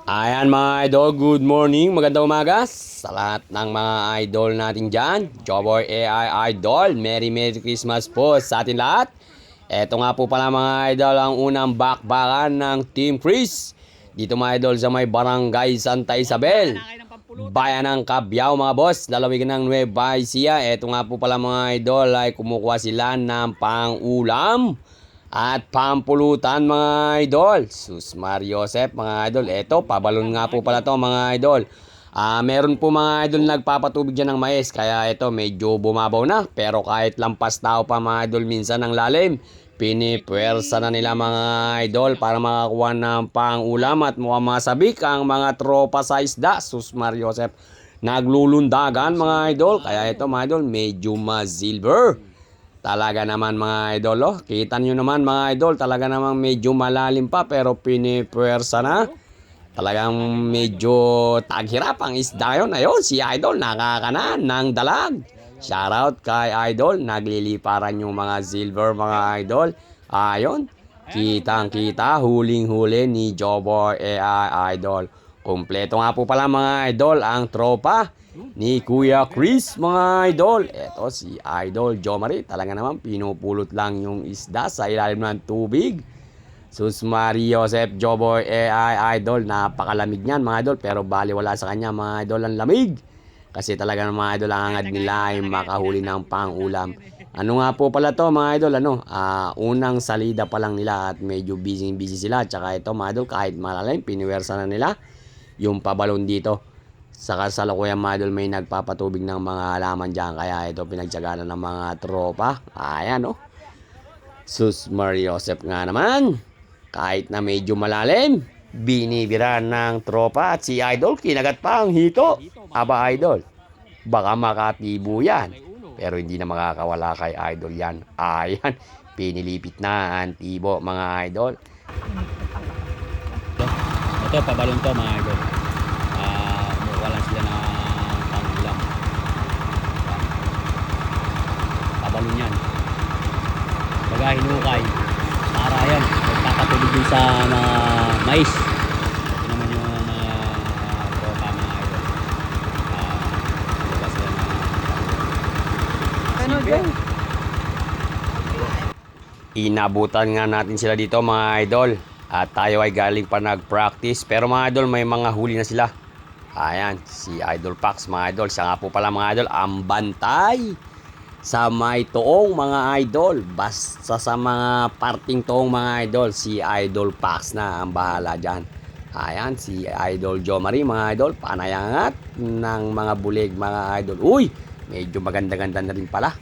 Ayan mga idol, good morning, magandang umaga sa lahat ng mga idol natin dyan. Joboy AI Idol, Merry Christmas po sa atin lahat. Eto nga po pala mga idol ang unang bakbakan ng Team Chris. Dito mga idol sa may barangay Santa Isabel, bayan ng Cabiao mga boss, lalawigan ng Nueva Ecija. Eto nga po pala mga idol ay kumukuha sila ng pang-ulam at pampulutan mga idol. Sus Mariosep mga idol. Eto, pabalon nga po pala to mga idol. Meron po mga idol nagpapatubig dyan ng mais. Kaya ito medyo bumabaw na. Pero kahit lampas tao pa mga idol minsan ng lalim, pinipwersa na nila mga idol para makakuha ng pang-ulam at mukhang masabik ang mga tropa sa isda. Sus Mariosep. Naglulundagan mga idol. Kaya ito mga idol medyo ma-silver. Talaga naman mga idol, oh. Kita nyo naman mga idol, talaga naman medyo malalim pa pero pinipwersa na. Talagang medyo taghirap ang isda yun. Ayun, si idol nakakanan ng dalag. Shoutout kay idol, nagliliparan yung mga silver mga idol. Ayun, kitang kita, huling-huli ni Joboy AI Idol. Kompleto nga po pala mga idol ang tropa ni Kuya Chris mga idol. Eto si Idol Jomari, talaga naman pinupulot lang yung isda sa ilalim ng tubig. Sus Mariosep Joboy AI Idol, napakalamig niyan mga idol, pero baliwala sa kanya mga idol ang lamig. Kasi talaga ng mga idol ang hangad nila ay makahuli ng pang-ulam. Ano nga po pala to mga idol, unang salida pa lang nila at medyo busy sila. Tsaka ito mga idol, kahit malalim, piniwersa na nila yung pabalon dito. Sa kasalukuyan mga idol may nagpapatubig ng mga halaman dyan. Kaya ito pinagtsagaan ng mga tropa. Ayan Sus Mariosep nga naman. Kahit na medyo malalim, binibira ng tropa. At si idol kinagat pa ang hito. Aba idol, baka makatibo yan. Pero hindi na makakawala kay idol yan. Ayan, pinilipit na ang tibo mga idol. Ito pabalon to mga idol. Wala sila na pang-ulam. Pabalon yan. Baga hinukay. Para yan. Magpapatulog din sa mga mais. Ito naman yung mga tropa mga idol. Wala sila na ano dyan? Inabutan nga natin sila dito mga idol. At tayo ay galing pa nag-practice. Pero mga idol may mga huli na sila. Ayan, si Idol Pax mga idol. Siya nga po pala mga idol, ang bantay sa may toong mga idol. Basta sa mga parting toong mga idol, si Idol Pax na ang bahala dyan. Ayan, si Idol Jomari mga idol, panayangat ng mga bulig mga idol. Uy, medyo maganda-ganda na rin pala.